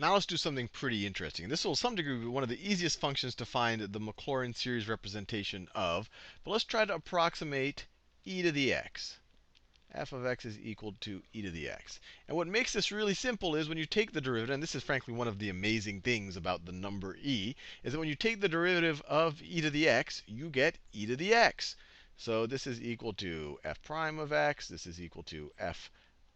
Now let's do something pretty interesting. This will, to some degree, be one of the easiest functions to find the Maclaurin series representation of. But let's try to approximate e to the x. F of x is equal to e to the x. And what makes this really simple is when you take the derivative, and this is frankly one of the amazing things about the number e, is that when you take the derivative of e to the x, you get e to the x. So this is equal to f prime of x. This is equal to f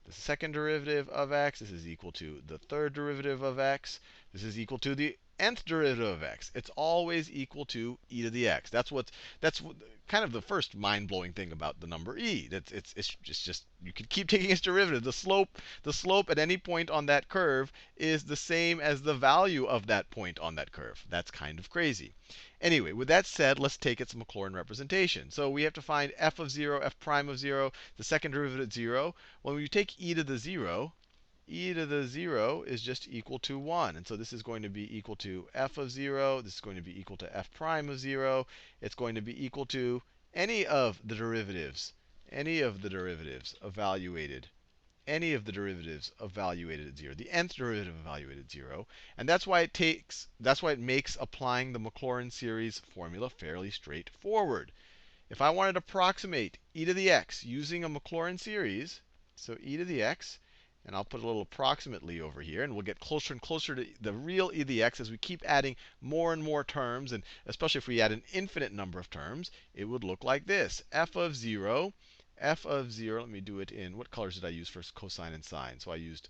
the second derivative of x. This is equal to the third derivative of x. This is equal to the nth derivative of x. It's always equal to e to the x. That's kind of the first mind-blowing thing about the number e. It's just you can keep taking its derivative. The slope at any point on that curve is the same as the value of that point on that curve. That's kind of crazy. Anyway, with that said, let's take its Maclaurin representation. So we have to find f of 0, f prime of 0, the second derivative at 0. When you take e to the 0, e to the 0 is just equal to 1. And so this is going to be equal to f of 0. This is going to be equal to f prime of 0. It's going to be equal to any of the derivatives evaluated at 0, the nth derivative evaluated at 0. And that's why it makes applying the Maclaurin series formula fairly straightforward. If I wanted to approximate e to the x using a Maclaurin series, so e to the x, and I'll put a little approximately over here, and we'll get closer and closer to the real e to the x as we keep adding more and more terms, and especially if we add an infinite number of terms, it would look like this. F of 0, let me do it in, what colors did I use for cosine and sine? So I used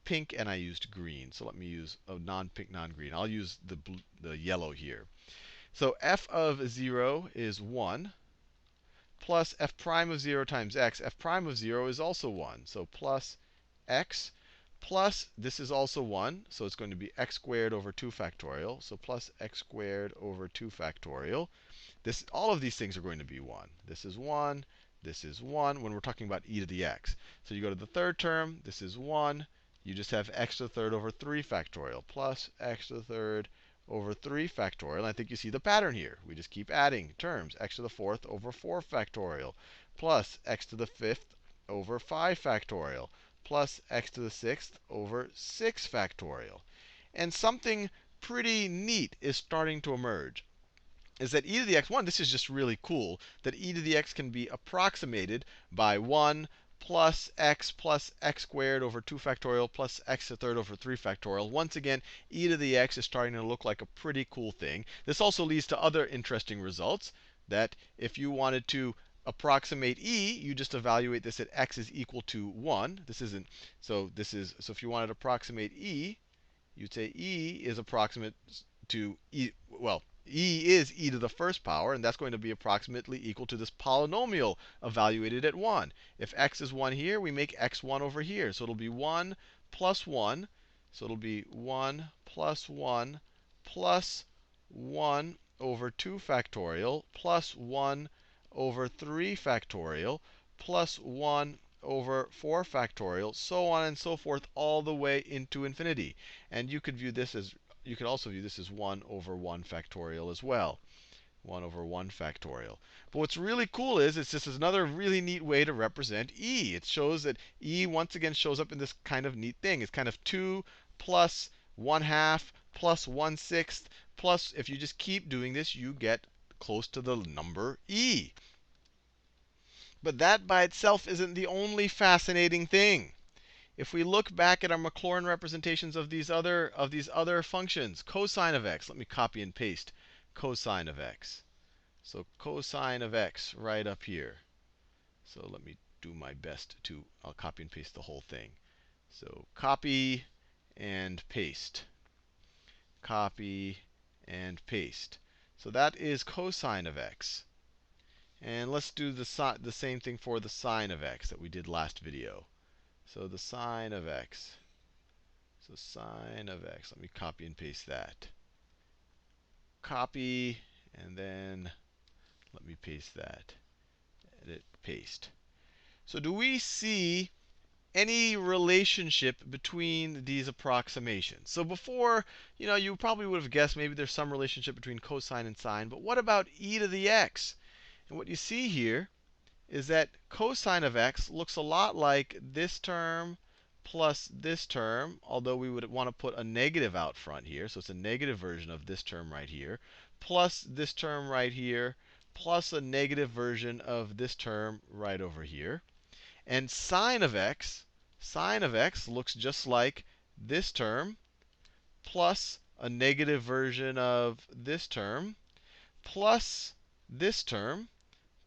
pink and I used green. So let me use non-pink, non-green. I'll use the yellow here. So f of 0 is 1 plus f prime of 0 times x. F prime of 0 is also 1. So plus x plus, this is also 1. So it's going to be x squared over 2 factorial. So plus x squared over 2 factorial. All of these things are going to be 1. This is 1. This is 1 when we're talking about e to the x. So you go to the third term. This is 1. You just have x to the third over 3 factorial plus x to the third over 3 factorial. And I think you see the pattern here. We just keep adding terms. X to the fourth over 4 factorial plus x to the fifth over 5 factorial plus x to the sixth over 6 factorial. And something pretty neat is starting to emerge. Is that e to the x1, this is just really cool, that e to the x can be approximated by 1 plus x squared over 2 factorial plus x to the third over 3 factorial. Once again, e to the x is starting to look like a pretty cool thing. This also leads to other interesting results, that if you wanted to approximate e, you just evaluate this at x is equal to 1. So if you wanted to approximate e, you'd say e is approximate to e, well, e is e to the first power, and that's going to be approximately equal to this polynomial evaluated at 1. If x is 1 here, we make x 1 over here. So it'll be 1 plus 1. So it'll be 1 plus 1 plus 1 over 2 factorial plus 1 over 3 factorial plus 1 over 4 factorial, so on and so forth, all the way into infinity. And you could also view this as 1 over 1 factorial as well. 1 over 1 factorial. But what's really cool is this is another really neat way to represent e. It shows that e once again shows up in this kind of neat thing. It's kind of 2 plus 1/2 plus 1/6 plus, if you just keep doing this, you get close to the number e. But that by itself isn't the only fascinating thing. If we look back at our Maclaurin representations of these other functions, cosine of x, let me copy and paste cosine of x. So cosine of x right up here. So let me do my best to, I'll copy and paste the whole thing. So copy and paste. Copy and paste. So that is cosine of x. And let's do the same thing for the sine of x that we did last video. So the sine of x. So sine of x. Let me copy and paste that. Copy, and then let me paste that. Edit, paste. So do we see any relationship between these approximations? So before, you probably would have guessed maybe there's some relationship between cosine and sine. But what about e to the x? And what you see here is that cosine of x looks a lot like this term plus this term, although we would want to put a negative out front here, so it's a negative version of this term right here, plus this term right here, plus a negative version of this term right over here. And sine of x looks just like this term plus a negative version of this term plus this term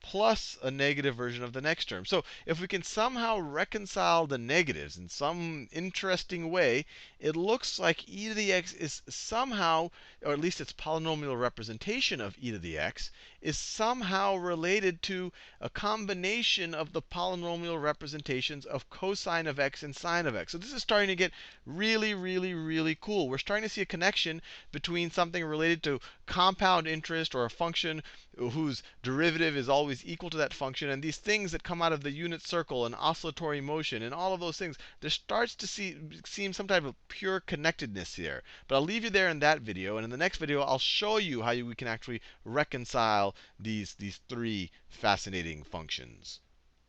plus a negative version of the next term. So if we can somehow reconcile the negatives in some interesting way, it looks like e to the x is somehow, or at least its polynomial representation of e to the x, is somehow related to a combination of the polynomial representations of cosine of x and sine of x. So this is starting to get really, really, really cool. We're starting to see a connection between something related to compound interest or a function whose derivative is always equal to that function, and these things that come out of the unit circle and oscillatory motion and all of those things, there starts to seem some type of pure connectedness here. But I'll leave you there in that video, and in the next video I'll show you how we can actually reconcile these three fascinating functions.